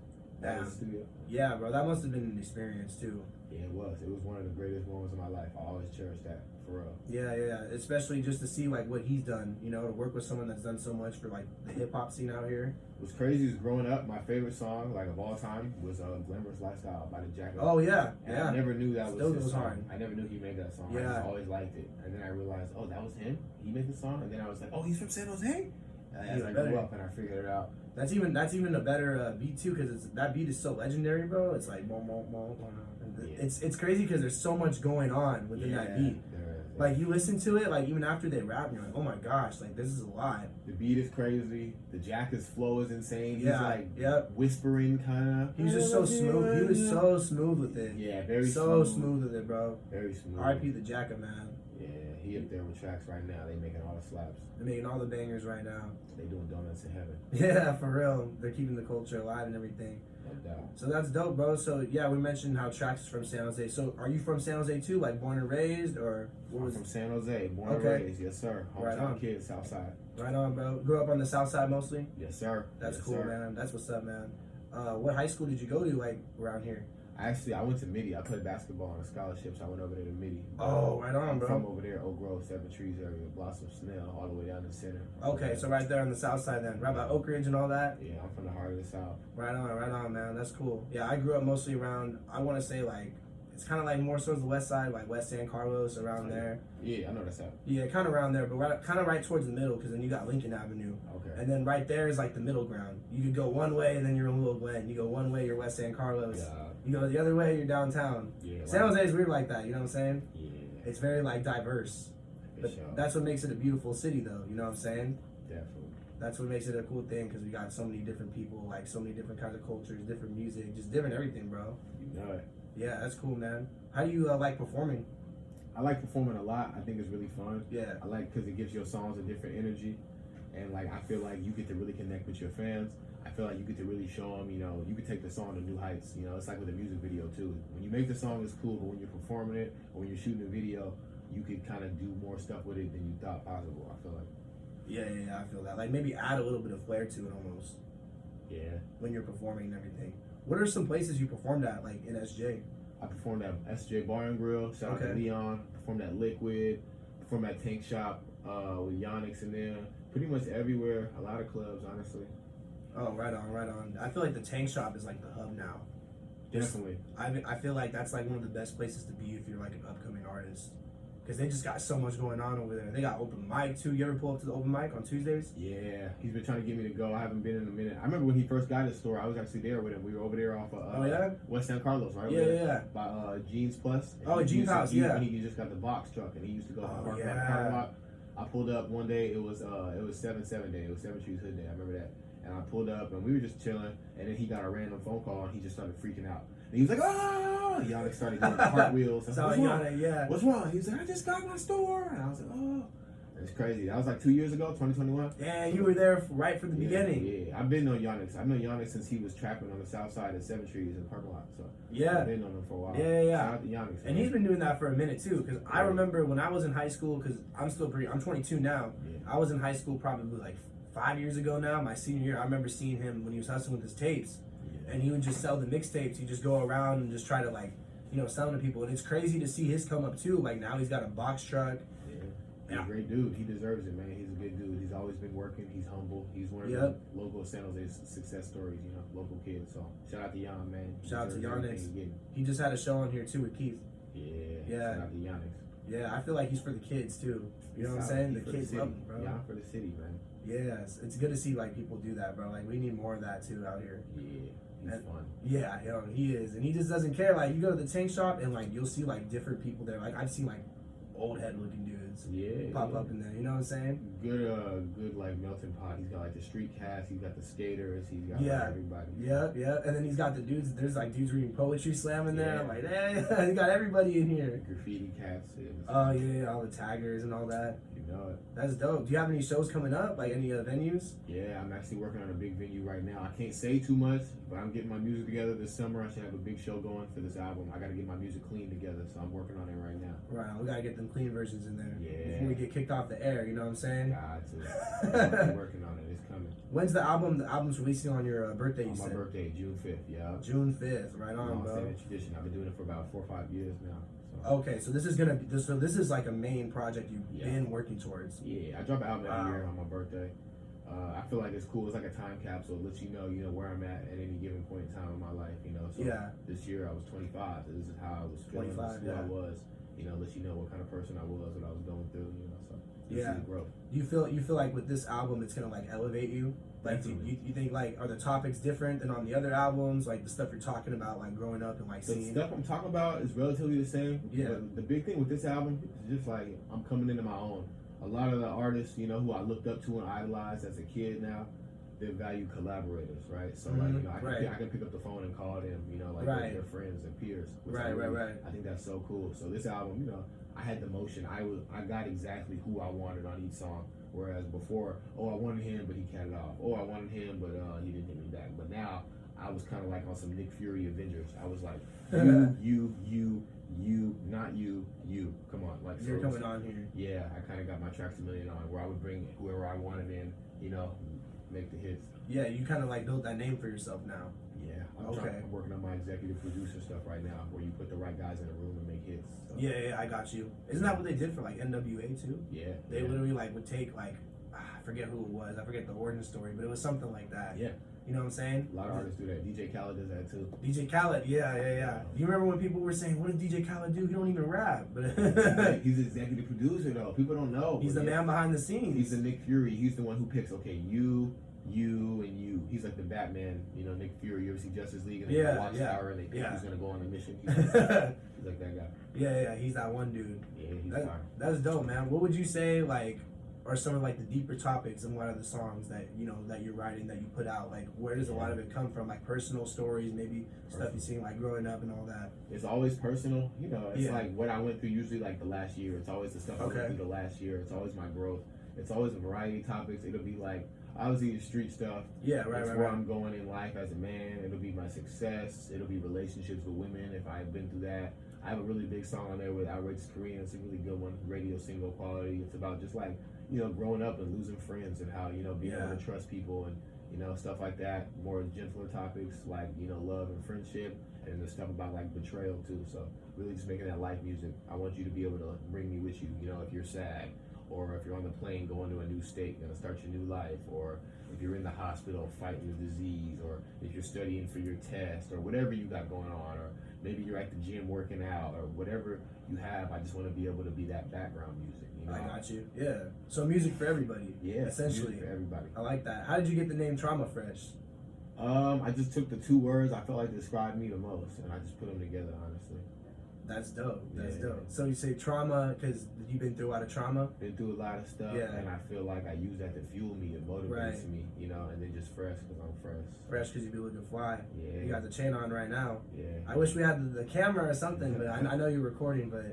at the studio. Yeah, bro, that must have been an experience too. Yeah, it was. It was one of the greatest moments of my life. I always cherish that, for real. Yeah. Especially just to see like what he's done, you know, to work with someone that's done so much for like the hip hop scene out here. What's crazy is growing up, my favorite song, like of all time, was "Glamorous Lifestyle" by the Jacket. Oh yeah, and yeah. I never knew that Still was his goes song. hard. I never knew he made that song. Yeah. I just always liked it, and then I realized, oh, that was him. He made the song, and then I was like, oh, he's from San Jose. As I grew up, and I figured it out. That's even a better beat too, because that beat is so legendary, bro. It's like it's crazy because there's so much going on within that beat. Like you listen to it, like even after they rap, you're like, oh my gosh, like this is a lot. The beat is crazy. The Jacket's flow is insane. He's Yeah, like whispering kind of. He was just so smooth. He was so smooth with it. Yeah, very so smooth. smooth with it, bro. Very smooth. R.I.P. the Jacket, man. Yeah, he up there with tracks right now. They making all the slaps. They're making all the bangers right now. They doing donuts in heaven. Yeah, for real. They're keeping the culture alive and everything. No doubt. So that's dope, bro. So yeah, we mentioned how Trax is from San Jose. So are you from San Jose too, like born and raised, or I'm from San Jose, born and raised. Yes, sir. Right on. Kid, South Side. Right on, bro. Grew up on the South Side mostly. Yes, sir. That's yes, cool, sir. man. That's what's up, man. What high school did you go to, like around here? I went to Midi. I played basketball on a scholarship, so I went over there to Midi. Oh, right on, I'm bro. from over there, Oak Grove, Seven Trees area, Blossom Snell, all the way down to the center. Okay, so right there on the south side then. Right by Oak Ridge and all that? Yeah, I'm from the heart of the South. Right on, man. That's cool. Yeah, I grew up mostly around, I want to say like, it's kind of like more so the west side, like West San Carlos, around there. Yeah, I know that's out. Yeah, kind of around there, but kind of right towards the middle, because then you got Lincoln Avenue. Okay. And then right there is like the middle ground. You could go one way and then you're in Little Glen. You go one way, you're West San Carlos. Yeah. You go the other way, you're downtown. Yeah. San Jose is weird like that, you know what I'm saying? Yeah. It's very like diverse. But that's what makes it a beautiful city though, you know what I'm saying? Definitely. That's what makes it a cool thing, because we got so many different people, like so many different kinds of cultures, different music, just different everything, bro. You know it. Yeah, that's cool, man. How do you like performing? I like performing a lot. I think it's really fun. Yeah. I like because it gives your songs a different energy. And like I feel like you get to really connect with your fans. I feel like you get to really show them, you know, you can take the song to new heights. You know, it's like with a music video too. When you make the song, it's cool, but when you're performing it or when you're shooting a video, you can kind of do more stuff with it than you thought possible. I feel like. Yeah, I feel that. Like maybe add a little bit of flair to it almost. Yeah. When you're performing and everything. What are some places you performed at, like in SJ? I performed at SJ Bar and Grill. Shout out to Leon. Performed at Liquid. Performed at Tank Shop with Yonix in there. Pretty much everywhere. A lot of clubs, honestly. Oh, right on. I feel like the Tank Shop is like the hub now. Definitely. I feel like that's like one of the best places to be if you're like an upcoming artist. Because they just got so much going on over there. They got open mic too. You ever pull up to the open mic on Tuesdays? Yeah, he's been trying to get me to go. I haven't been in a minute. I remember when he first got his store, I was actually there with him. We were over there off of West San Carlos, right? Yeah. By Jeans Plus. Oh, Jeans House, yeah. He just got the box truck, and he used to go to the parking lot. I pulled up one day. It was 7/7 day. It was 7 Trees Hood Day. I remember that. And I pulled up, and we were just chilling. And then he got a random phone call, and he just started freaking out. And he was like, "Ah!" Y'all started doing cartwheels. What's wrong? What's wrong? He was like, "I just got my store." And I was like, "Oh." It's crazy. That was like 2 years ago, 2021. Yeah, you were there right from the beginning. Yeah, I've been on Yonix. I've known Yonix since he was trapping on the south side at 7 Trees in the parking lot. So yeah, I've been on him for a while. Yeah. Shout out to Yonix. And he's been doing that for a minute too. Because I remember when I was in high school, because I'm 22 now. Yeah. I was in high school probably like 5 years ago now. My senior year, I remember seeing him when he was hustling with his tapes. Yeah. And he would just sell the mixtapes. He'd just go around and just try to like, you know, sell them to people. And it's crazy to see his come up too. Like now he's got a box truck. He's a great dude. He deserves it, man. He's a good dude. He's always been working. He's humble. He's one of the local San Jose success stories, you know, local kids. So shout out to Jan, man. Shout out to Yonix. He just had a show on here too with Keith. Yeah. Shout out to Yonix. Yeah, I feel like he's for the kids too. You know what I'm saying? The kids love him, bro. Yeah, for the city, man. Yeah, it's good to see like people do that, bro. Like we need more of that too out here. Yeah, he's fun. Yeah, he is, and he just doesn't care. Like you go to the Tank Shop and like you'll see like different people there. Like I've seen like old head looking dudes pop up in there, you know what I'm saying? Good like melting pot. He's got like the street cast, he's got the skaters, he's got like, everybody. Yeah, and then he's got the dudes, there's like dudes reading poetry slam in there. I'm like, hey, he got everybody in here. Graffiti cats. Oh yeah, all the taggers and all that. You know it. That's dope. Do you have any shows coming up? Like any venues? Yeah, I'm actually working on a big venue right now. I can't say too much, but I'm getting my music together this summer. I should have a big show going for this album. I gotta get my music clean together, so I'm working on it right now. Right, we gotta get the them clean versions in there. Yeah. Before we get kicked off the air, you know what I'm saying? Got to. I'm working on it. It's coming. When's the album? The album's releasing on your birthday, you On my said? birthday, June 5th, yeah. June 5th, right on, bro. Long-standing tradition. I've been doing it for about 4 or 5 years now. So. Okay, so this is gonna be so this is like a main project you've been working towards. Yeah, I drop an album every year on my birthday. I feel like it's cool. It's like a time capsule. It lets you know where I'm at any given point in time in my life. So this year I was 25. So this is how I was feeling. 25, who I was. Lets you know what kind of person I was, what I was going through. So this is growth. You feel like with this album it's gonna like elevate you? Like you think like are the topics different than on the other albums? Like the stuff you're talking about, like growing up and like seeing. The stuff I'm talking about is relatively the same. Yeah. But the big thing with this album is just like I'm coming into my own. A lot of the artists, who I looked up to and idolized as a kid now, they value collaborators, right? So I can pick up the phone and call them, their friends and peers. Right. I think that's so cool. So this album, I had the motion. I got exactly who I wanted on each song. Whereas before, I wanted him, but he cut it off. I wanted him, but he didn't hit me back. But now I was kind of like on some Nick Fury Avengers. I was like, you, not you. Come on, like you're coming on here. Yeah, I kind of got my Tracks a Million on, where I would bring whoever I wanted in, make the hits. Yeah, you kind of like built that name for yourself now. Yeah, I'm working on my executive producer stuff right now, where you put the right guys in a room and make hits. So. Yeah, I got you. Isn't that what they did for like NWA too? Yeah. They literally like would take like I forget who it was. I forget the origin story, but it was something like that. Yeah. You know what I'm saying? A lot of artists do that. DJ Khaled does that too. DJ Khaled, yeah. Do you remember when people were saying, "What does DJ Khaled do? He don't even rap." But he's an executive producer though. People don't know. He's the man behind the scenes. He's the Nick Fury. He's the one who picks. Okay, you, and you. He's like the Batman. Nick Fury. You ever see Justice League and they Watchtower and they think he's gonna go on a mission. He's like that guy. Yeah. He's that one dude. Yeah, he's fine. That's dope, man. What would you say like? Are some of like the deeper topics in a lot of the songs that that you're writing, that you put out? Like where does a lot of it come from? Like personal stories, maybe stuff you've seen like growing up and all that. It's always personal, it's like what I went through usually like the last year. It's always the stuff I went through the last year. It's always my growth. It's always a variety of topics. It'll be like obviously the street stuff. Yeah, right. Where I'm going in life as a man. It'll be my success. It'll be relationships with women if I've been through that. I have a really big song on there with Outrageous Korean. It's a really good one, radio single quality. It's about just like growing up and losing friends and how being able to trust people and stuff like that. More gentler topics like love and friendship, and the stuff about like betrayal too. So really just making that life music. I want you to be able to bring me with you. If you're sad, or if you're on the plane going to a new state, gonna start your new life, or if you're in the hospital fighting the disease, or if you're studying for your test, or whatever you got going on, or maybe you're at the gym working out, or whatever you have. I just want to be able to be that background music. I got you. Yeah. So music for everybody. Yeah. Essentially. Music for everybody. I like that. How did you get the name Trauma Fresh? I just took the two words I felt like described me the most, and I just put them together, honestly. That's dope. That's dope. So you say trauma because you've been through a lot of trauma? Been through a lot of stuff, and I feel like I use that to fuel me, it motivates me, and then just fresh because I'm fresh. Fresh because you be looking fly. Yeah. You got the chain on right now. Yeah. I wish we had the camera or something, but I know you're recording, but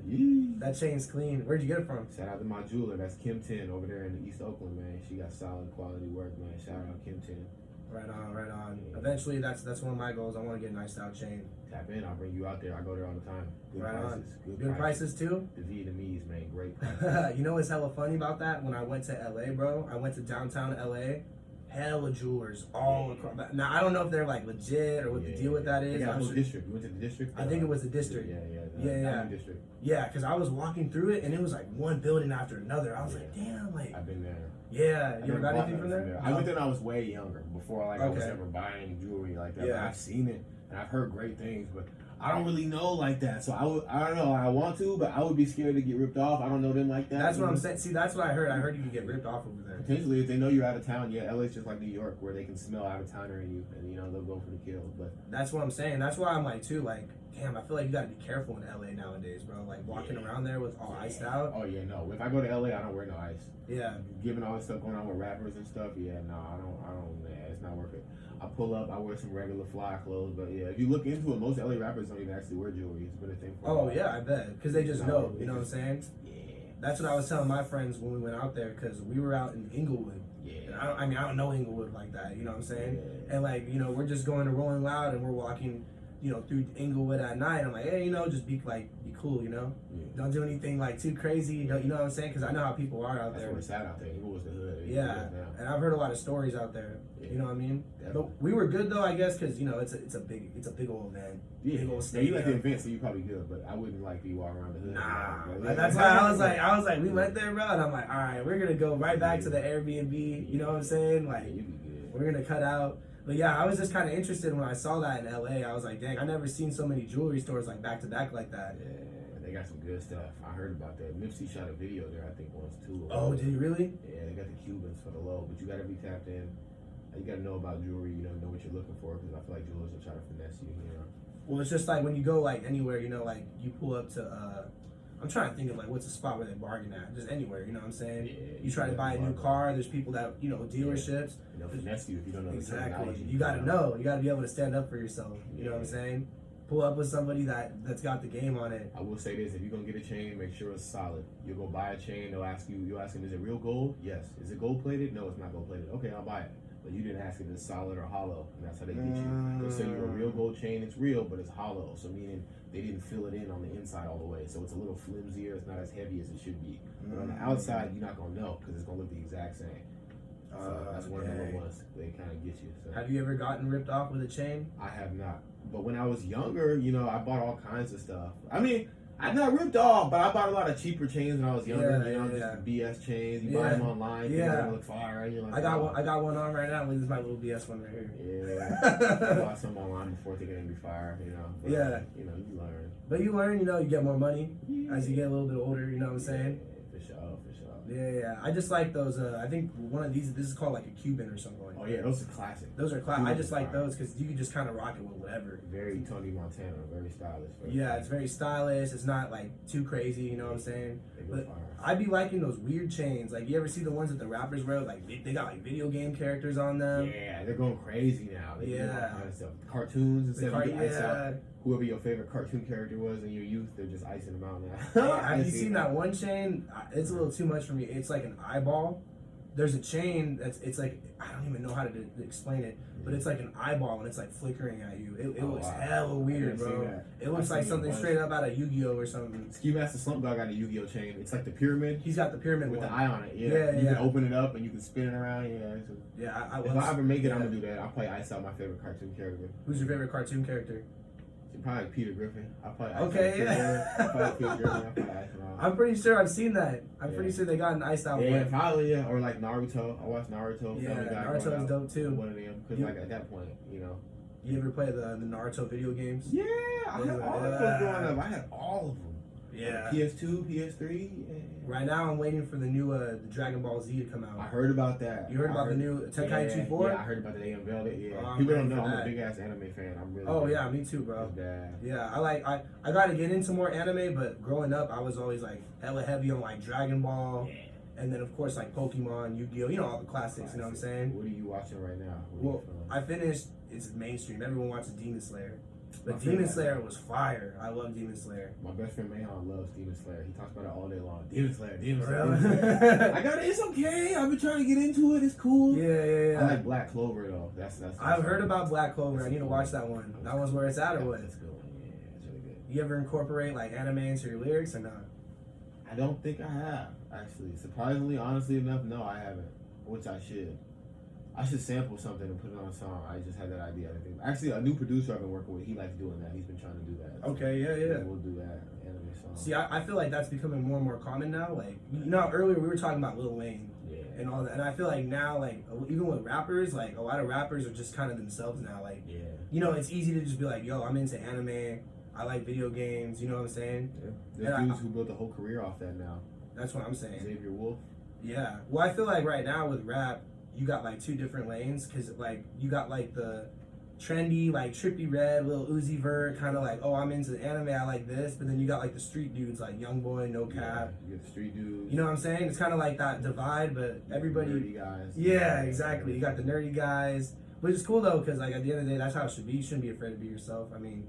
that chain's clean. Where'd you get it from? Shout out to my jeweler. That's Kim 10 over there in East Oakland, man. She got solid quality work, man. Shout out Kim 10. Right on. Yeah. Eventually, that's one of my goals. I want to get a nice style chain. Tap in. I'll bring you out there. I go there all the time. Good prices. Good prices too? The Vietnamese, man. Great prices. You know what's hella funny about that? When I went to LA, bro, I went to downtown LA. Hella jewelers all across. Now, I don't know if they're like legit or what the deal with that is. Yeah, district. You went to the district? I think it was the district. Yeah. District. Yeah, because I was walking through it and it was like one building after another. I was like, damn, like. I've been there. Yeah, you ever got anything from there? I went there when I was way younger, before I was ever buying jewelry like that. Yeah. I've seen it and I've heard great things, but I don't really know like that. So I don't know. I want to, but I would be scared to get ripped off. I don't know them like that. That's what I'm saying. See, that's what I heard. I heard you could get ripped off over there. Potentially, if they know you're out of town. Yeah, LA's just like New York, where they can smell out of towner in you, and they'll go for the kill. But that's what I'm saying. That's why I'm like too. Like, damn, I feel like you gotta be careful in LA nowadays, bro. Like walking around there with all iced out. Oh yeah, no. If I go to LA, I don't wear no ice. Yeah. Given all this stuff going on with rappers and stuff, I don't. Yeah, it's not worth it. I pull up, I wear some regular fly clothes, but yeah, if you look into it, most LA rappers don't even actually wear jewelry. It's been a thing for a while. Yeah, I bet, because they just know. You know what I'm saying? Yeah. That's what I was telling my friends when we went out there, because we were out in Inglewood. Yeah. And I don't know Inglewood like that. You know what I'm saying? Yeah. And like, we're just going to Rolling Loud and we're walking through Inglewood at night. I'm like, hey, just be cool, Yeah. Don't do anything like too crazy. Don't, you know what I'm saying? Because I know how people are out That's there. where it's at out there. Eagle was the hood. Yeah, and I've heard a lot of stories out there. Yeah. You know what I mean? Definitely. But we were good though, I guess, because it's a big old event. Yeah, Big old now you like the stadium. event, so you probably good. But I wouldn't like be walking around the hood. Nah, Like, that's why I was like, we went there, bro, and I'm like, all right, we're gonna go right back to the Airbnb. You know what I'm saying? Like, you be good. we're gonna cut out. But yeah, I was just kind of interested when I saw that in LA. I was like, dang, I never seen so many jewelry stores like back to back like that. Yeah, they got some good stuff. I heard about that. Nipsey shot a video there, I think, once too. Oh, did he really? Yeah, they got the Cubans for the low, but you gotta be tapped in. You gotta know about jewelry. Know what you're looking for, because I feel like jewelers will try to finesse you. Well, it's just like when you go like anywhere, like you pull up to. I'm trying to think of like what's a spot where they bargain at. Just anywhere, you know what I'm saying? Yeah, you try to buy a new car. There's people that dealerships. Finesse you if you don't know the Exactly. terminology. You gotta know. You gotta be able to stand up for yourself. You know what I'm Yeah. saying? Pull up with somebody that's got the game on it. I will say this: if you're gonna get a chain, make sure it's solid. You'll go buy a chain. They'll ask you. You'll ask them, "Is it real gold?" Yes. Is it gold plated? No, it's not gold plated. Okay, I'll buy it. But you didn't ask if it's solid or hollow, and that's how they get you. They say you're a real gold chain. It's real, but it's hollow. So meaning they didn't fill it in on the inside all the way. So it's a little flimsier. It's not as heavy as it should be. But on the outside, you're not gonna know because it's gonna look the exact same. So that's one of the little ones they kind of get you. So. Have you ever gotten ripped off with a chain? I have not. But when I was younger, I bought all kinds of stuff. I mean, I'm not ripped off, but I bought a lot of cheaper chains when I was younger. Just BS chains. You buy them online. Yeah. They look fire. You're like, I got one on right now. This is my little BS one right here. Yeah. I bought some online before thinking it'd be fire. But, yeah. You learn. But you learn. You get more money as you get a little bit older. You know what I'm saying? Yeah, for sure. Yeah. I just like those. I think one of these. This is called like a Cuban or something like that. Oh yeah, those are classic. Those are classic. I just like those because you can just kind of rock it with whatever. Very Tony Montana. Very stylish. It's very stylish. It's not like too crazy. You know what I'm saying? They go But fire. I be liking those weird chains. Like you ever see the ones that the rappers wear? Like they got like video game characters on them. Yeah, they're going crazy now. They do all Yeah. kinds of stuff. Cartoons instead of ice out. Yeah. Whoever your favorite cartoon character was in your youth, they're just icing them out now. Hey, have you seen that one chain? It's a little too much for me. It's like an eyeball. There's a chain it's like I don't even know how to explain it, but it's like an eyeball and it's like flickering at you. It looks hella weird, bro. It looks like something straight up out of Yu-Gi-Oh or something. Ski Master Slump Dog got a Yu-Gi-Oh chain. It's like the pyramid. He's got the pyramid with one. the eye on it. Yeah, Yeah, you can open it up and you can spin it around. Yeah, if I ever make it, I'm gonna do that. I'll play Ice Out, my favorite cartoon character. Who's your favorite cartoon character? Probably Peter Griffin. I'll play Ice Okay, Out. yeah. I'll play Peter Griffin. I'll play Ice Out. I'm pretty sure I've seen that. I'm pretty sure they got an iced out Yeah, one. probably, yeah. Or like Naruto. I watched Naruto. Yeah, Family Guy Naruto's dope too. One of them. Because like at that point, You ever play the Naruto video games? Yeah, I had all of them growing up. I had all of them. Yeah. PS2, PS3. Yeah. Right now, I'm waiting for the new the Dragon Ball Z to come out. I heard about that. You heard about the new Tenkaichi 4? Yeah, I heard about that. They unveiled it. Yeah. Oh, People I'm don't know. ready for I'm a that. big ass anime fan. I'm really. Oh yeah, me too, bro. It's bad. Yeah, I got to get into more anime, but growing up, I was always like hella heavy on like Dragon Ball, and then of course like Pokemon, Yu-Gi-Oh, all the classics. You know what I'm saying? What are you watching right now? Well, I finished. It's mainstream. Everyone watches Demon Slayer. But My Demon favorite. Slayer was fire. I love Demon Slayer. My best friend Mayhan loves Demon Slayer. He talks about it all day long. Demon Slayer, Demon Slayer. Really? Demon Slayer. I got it. It's okay. I've been trying to get into it. It's cool. Yeah. I like Black Clover though. That's I've heard about Black Clover. I need to watch that one. That one's where it's at or what? That's good. Yeah, it's really good. You ever incorporate like anime into your lyrics or not? I don't think I have actually. Surprisingly, honestly enough, no, I haven't. Which I should. I should sample something and put it on a song. I just had that idea. I think. Actually, a new producer I've been working with, he likes doing that. He's been trying to do that. Okay, yeah. We'll do that anime song. See, I feel like that's becoming more and more common now. Like, earlier we were talking about Lil Wayne and all that, and I feel like now, like, even with rappers, like, a lot of rappers are just kind of themselves now. Like, it's easy to just be like, yo, I'm into anime. I like video games. You know what I'm saying? Yeah. There's dudes who built a whole career off that now. That's what I'm saying. Xavier Wolf. Yeah. Well, I feel like right now with rap, you got like two different lanes because like you got like the trendy like Trippie Redd, Lil Uzi Vert, kind of like, oh, I'm into anime, I like this, but then you got like the street dudes like YoungBoy, No Cap. You get the street dudes. You know what I'm saying? It's kind of like that divide, but everybody. Nerdy guys. Yeah, exactly. You got the nerdy guys, which is cool though because like at the end of the day, that's how it should be. You shouldn't be afraid to be yourself. I mean,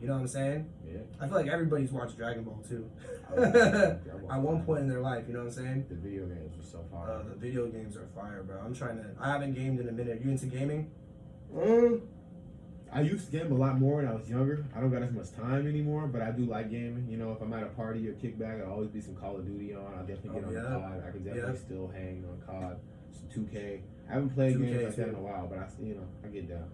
you know what I'm saying? Yeah. I feel like everybody's watched Dragon Ball too. At one point in their life, you know what I'm saying? The video games were so fire. The video games are fire, bro. I haven't gamed in a minute. Are you into gaming? I used to game a lot more when I was younger. I don't got as much time anymore, but I do like gaming. You know, if I'm at a party or kickback, there'll always be some Call of Duty on. I'll definitely get on the COD. I can definitely still hang on COD. Some 2K. I haven't played games like that in a while, but I get down.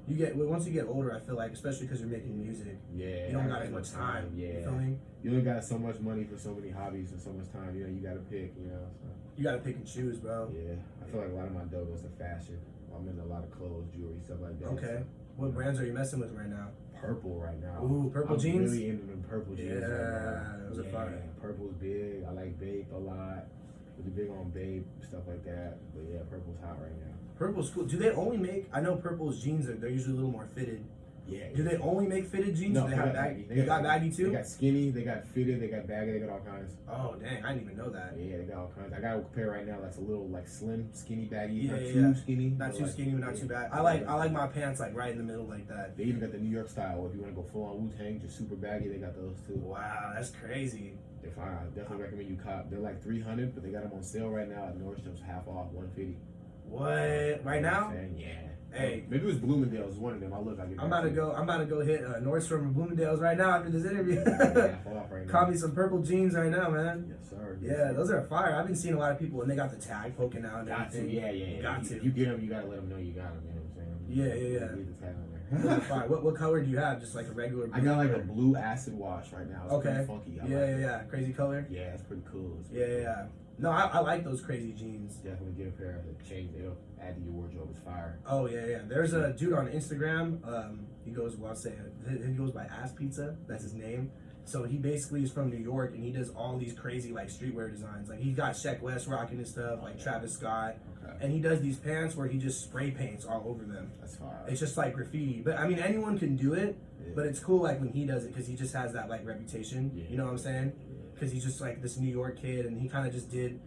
Once you get older, I feel like, especially because you're making music, you don't got as much time. Yeah, you feel me? You only got so much money for so many hobbies and so much time. You know, you got to pick. You know, so. You got to pick and choose, bro. Yeah, I feel like a lot of my dough goes to fashion. I'm into a lot of clothes, jewelry, stuff like that. Okay. So. What brands are you messing with right now? Purple right now. Ooh, purple I'm jeans? Really into them purple jeans. Yeah, right those are fire. Purple's big. I like Bape a lot. Really big on Bape, stuff like that. But yeah, purple's hot right now. Purple's cool. Do they only make? I know Purple's jeans they're usually a little more fitted. Yeah. Do they only make fitted jeans? No, they have baggy. They got baggy too. They got skinny. They got fitted. They got baggy. They got all kinds. Oh dang, I didn't even know that. Yeah, they got all kinds. I got a pair right now that's a little like slim, skinny, baggy. Yeah, not yeah, too skinny. Not too skinny, but not too bad. I like my pants like right in the middle like that. They even got the New York style. If you want to go full on Wu-Tang, just super baggy, they got those too. Wow, that's crazy. They're fine. I definitely recommend you cop. They're like $300, but they got them on sale right now at Nordstrom's, half off, $150. What? Right now? Yeah. Hey, maybe it was Bloomingdale's one of them. I'm about to go hit Nordstrom and Bloomingdale's right now after this interview. Half off right now. Call me some purple jeans right now, man. Yes, sir. Yeah, those are fire. I've been seeing a lot of people and they got the tag poking out and everything. Yeah. Got to. If you get them, you gotta let them know you got them. You know what I'm saying? Yeah. Leave the tag on there. Fire. What color do you have? Just like a regular blue? I got like a blue acid wash right now. It's pretty funky. Yeah. Crazy color? Yeah, it's pretty cool. Yeah. No, I like those crazy jeans. Definitely get a pair of change. They'll add to your wardrobe. It's fire. Oh yeah. There's a dude on Instagram. He goes, he goes by Ass Pizza. That's his name. So he basically is from New York and he does all these crazy like streetwear designs. Like he's got Sheck West rocking his stuff, like Travis Scott. Okay. And he does these pants where he just spray paints all over them. That's fire. It's just like graffiti. But I mean, anyone can do it. Yeah. But it's cool like when he does it because he just has that like reputation. Yeah. You know what I'm saying? Because he's just like this New York kid and he kind of just did.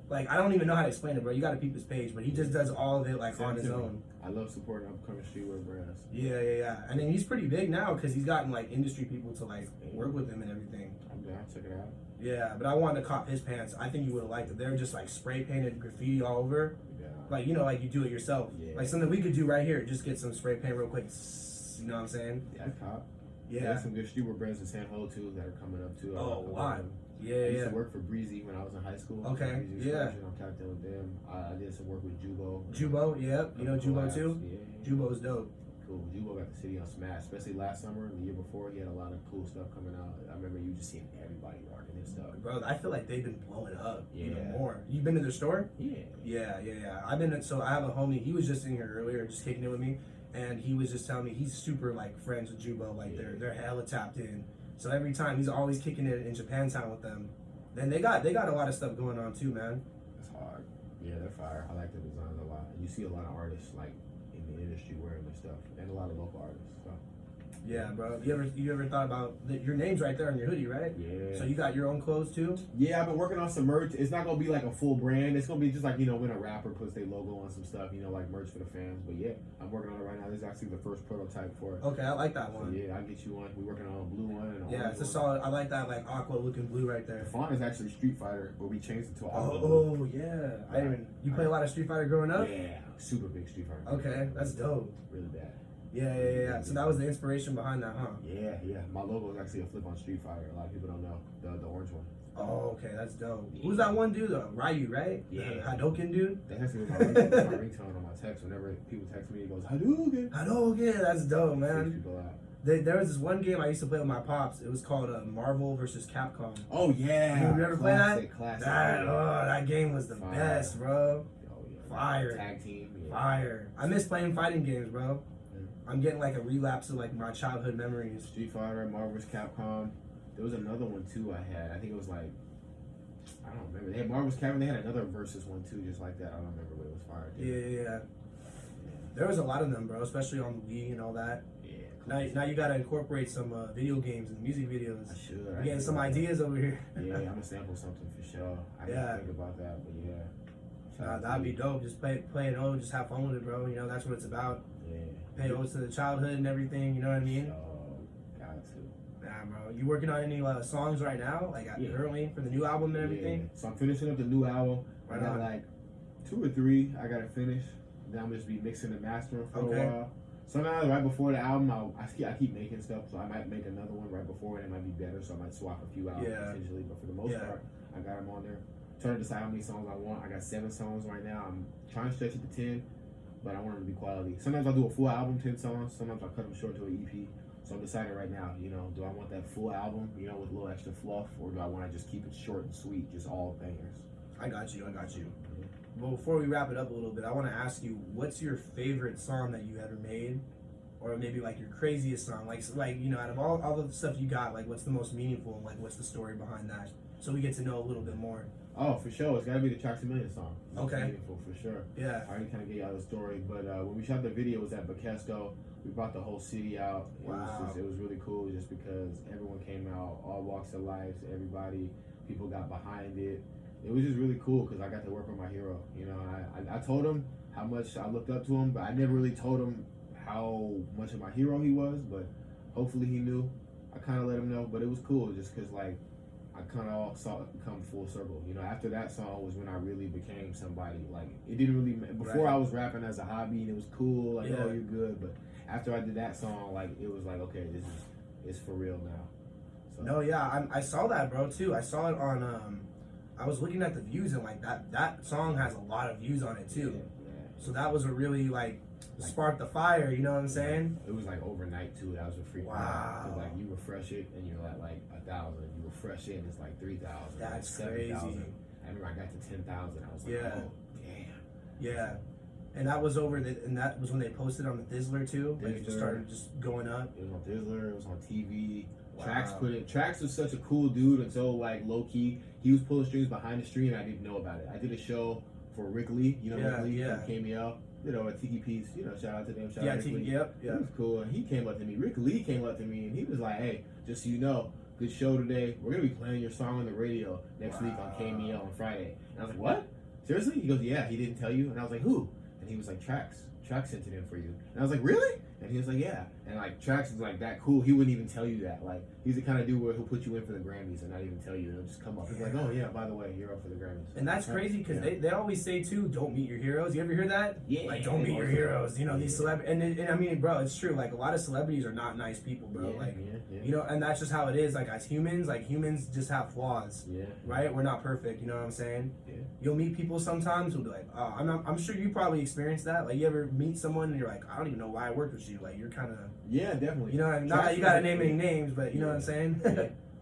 Like, I don't even know how to explain it, bro. You got to peep his page, but he just does all of it, like, on his own. I love supporting upcoming streetwear brands. Yeah. And then he's pretty big now because he's gotten, like, industry people to, like, work with him and everything. I'm down. Check it out. Yeah, but I wanted to cop his pants. I think you would have liked it. They're just, like, spray painted graffiti all over. Yeah. Like, you know, like you do it yourself. Yeah. Like, something we could do right here. Just get some spray paint real quick. You know what I'm saying? Yeah, cop. Yeah. There's some good streetwear brands in San Jose, too, that are coming up, too. Oh, wow. I used to work for Breezy when I was in high school. Okay, yeah. I'm tapped in with them. I did some work with Jubo. Yep. You know Jubo too? Yeah. Jubo's dope. Cool. Jubo got the city on smash, especially last summer and the year before. He had a lot of cool stuff coming out. I remember you just seeing everybody rocking his stuff. Bro, I feel like they've been blowing up even more. You been to their store? Yeah. I've been so I have a homie, he was just in here earlier, just kicking it with me, and he was just telling me he's super like friends with Jubo, like they're hella tapped in. So every time he's always kicking it in Japantown with them. Then they got a lot of stuff going on too, man. It's hard. Yeah, they're fire. I like the designs a lot. You see a lot of artists like in the industry wearing their stuff, and a lot of local artists. So. Yeah, bro. You ever thought about your name's right there on your hoodie, right? Yeah. So you got your own clothes too? Yeah, I've been working on some merch. It's not gonna be like a full brand. It's gonna be just like, you know, when a rapper puts their logo on some stuff, you know, like merch for the fans. But yeah, I'm working on it right now. This is actually the first prototype for it. Okay, I like that one. So yeah, I'll get you one. We're working on a blue one and a it's a solid. I like that like aqua looking blue right there. The font is actually Street Fighter, but we changed it to aqua blue. Oh yeah. You play a lot of Street Fighter growing up? Yeah, super big Street Fighter. Okay, that's dope. Really bad. Yeah. So that was the inspiration behind that, huh? Yeah. My logo is actually a flip on Street Fighter. A lot of people don't know the orange one. Oh, okay, that's dope. Yeah. Who's that one dude? Ryu, right? Yeah. The Hadouken dude? That's actually my ringtone on my text. Whenever people text me, it goes, Hadouken, that's dope, man. People out. There was this one game I used to play with my pops. It was called Marvel vs. Capcom. Oh, yeah. You ever play that? Classic. That game was the best, bro. Oh, yeah. Fire. Tag team. Yeah. Fire. I miss playing fighting games, bro. I'm getting like a relapse of like my childhood memories. Street Fighter, Marvel vs. Capcom. There was another one too I had. I think it was like, I don't remember. They had Marvel vs. Capcom. They had another versus one too, just like that. I don't remember, but it was fire. Yeah. There was a lot of them, bro, especially on the Wii and all that. Yeah. Now you gotta incorporate some video games and music videos. I should. You're getting some ideas over here. Yeah, I'm gonna sample something for sure. I didn't think about that, but yeah. That'd be dope. Just play it, just have fun with it, bro. You know, that's what it's about. Yeah. Pay homage to the childhood and everything, you know what I mean? Got to. Nah, bro. You working on any songs right now? Like currently for the new album and everything? Yeah. So I'm finishing up the new album. I got like 2 or 3 I gotta finish. Then I'm just be mixing and mastering for a while. Sometimes right before the album, I keep making stuff, so I might make another one right before, and it might be better, so I might swap a few out potentially. But for the most part, I got them on there. Trying to decide how many songs I want. I got 7 songs right now. I'm trying to stretch it to 10, but I want them to be quality. Sometimes I'll do a full album, 10 songs. Sometimes I'll cut them short to an EP. So I'm deciding right now, do I want that full album, with a little extra fluff, or do I want to just keep it short and sweet, just all bangers? I got you. Well, before we wrap it up a little bit, I want to ask you, what's your favorite song that you ever made? Or maybe like your craziest song? Like out of all the stuff you got, like what's the most meaningful? Like what's the story behind that? So we get to know a little bit more. Oh, for sure. It's got to be the Tracks a Million song. Okay. Meaningful, for sure. Yeah. I already kind of gave y'all the story, but when we shot the video, it was at Bakesto. We brought the whole city out. It was really cool just because everyone came out, all walks of life, people got behind it. It was just really cool because I got to work with my hero. I told him how much I looked up to him, but I never really told him how much of my hero he was, but hopefully he knew. I kind of let him know, but it was cool just because, like, I kind of saw it come full circle. After that song was when I really became somebody. Like, it didn't really, before I was rapping as a hobby and it was cool, like, oh, you're good, but after I did that song, like, it was like, okay, it's for real now. So. No, yeah, I saw that, bro, too. I saw it on, I was looking at the views, and like that song has a lot of views on it too. Yeah. So that was a really like sparked the fire. You know what I'm saying? It was like overnight too. That was a freak. Wow. Because like you refresh it and you're at like 1,000. You refresh it and it's like 3,000. That's like crazy. 7,000. I remember I got to 10,000. I was like, oh damn. Yeah. And that was and that was when they posted on the Dizzler too. Like it just started just going up. It was on Dizzler. It was on TV. Wow. Trax was such a cool dude until like low key he was pulling strings behind the screen and I didn't know about it. I did a show for Rick Lee, Rick Lee from KML, at Tiki Piece, shout out to them, shout out to Rick Lee. Yep. It was cool, and he came up to me. Rick Lee came up to me and he was like, "Hey, just so you know, good show today. We're gonna be playing your song on the radio next week on KML on Friday." And I was like, "What? Seriously?" He goes, "Yeah, he didn't tell you." And I was like, "Who?" And he was like, Trax sent it in for you. And I was like, "Really?" And he was like, "Yeah." And like Trax is like that cool. He wouldn't even tell you that. Like he's the kind of dude where he'll put you in for the Grammys and not even tell you. It'll just come up. He's like, "Oh yeah, by the way, you're up for the Grammys." And that's crazy because they always say too, don't meet your heroes. You ever hear that? Yeah. Like don't meet your heroes. These celebrities. And I mean, bro, it's true. Like a lot of celebrities are not nice people, bro. And that's just how it is. Like as humans, just have flaws. Yeah. Right? We're not perfect. You know what I'm saying? Yeah. You'll meet people sometimes who'll be like, oh, I'm sure you probably experienced that. Like you ever meet someone and you're like, I don't even know why I worked with you. Like you're kind of. Yeah, definitely. Not that you gotta name any names, but you know what I'm saying.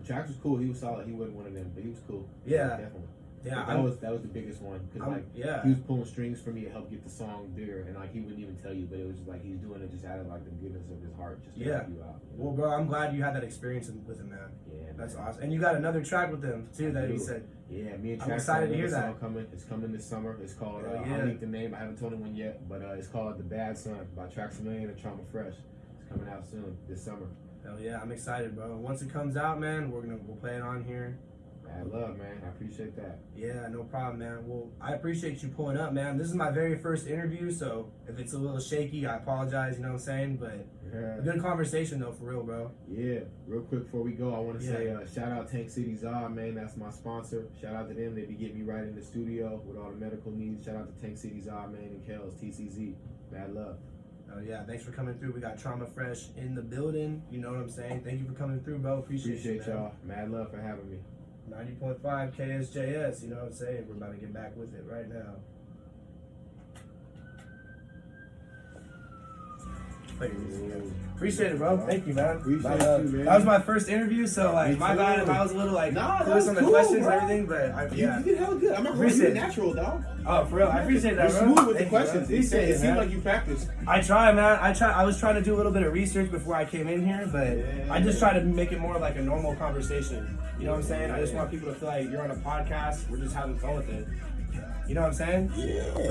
Trax was cool. He was solid. He wasn't one of them, but he was cool. Yeah, definitely. Yeah, that was the biggest one because he was pulling strings for me to help get the song bigger, and like he wouldn't even tell you, but it was just like he's doing it just out of like the goodness of his heart, just to help you out. Well, bro, I'm glad you had that experience with him, man. Yeah, that's awesome. And you got another track with him too that he said. Yeah, me and Trax. I'm excited to hear that. It's coming this summer. It's called. I'll link the name. I haven't told anyone yet, but it's called "The Bad Son" by Tracks a Million and Trauma Fresh. It's coming out soon this summer. Hell yeah, I'm excited, bro. Once it comes out, man, we'll play it on here. Mad love, man. I appreciate that. Yeah, no problem, man. Well, I appreciate you pulling up, man. This is my very first interview, so if it's a little shaky, I apologize, you know what I'm saying? But a good conversation, though, for real, bro. Yeah. Real quick before we go, I want to say shout out Tank City Zod, man. That's my sponsor. Shout out to them. They be getting me right in the studio with all the medical needs. Shout out to Tank City Zod, man, and Kels, TCZ. Mad love. Oh, yeah. Thanks for coming through. We got Trauma Fresh in the building. You know what I'm saying? Thank you for coming through, bro. Appreciate y'all. Mad love for having me. 90.5 KSJS, you know what I'm saying? We're about to get back with it right now. Appreciate it, bro. Thank you, man. Appreciate you, man. That was my first interview, so like my bad if I was a little like close on the questions and everything, but you did hella good. I'm not really natural, dog. Oh, for real, I appreciate that, bro. You're smooth with the questions. It seems like you practice. I try, man. I was trying to do a little bit of research before I came in here, but I just try to make it more like a normal conversation. You know what I'm saying? I just want people to feel like you're on a podcast. We're just having fun with it. You know what I'm saying? Yeah.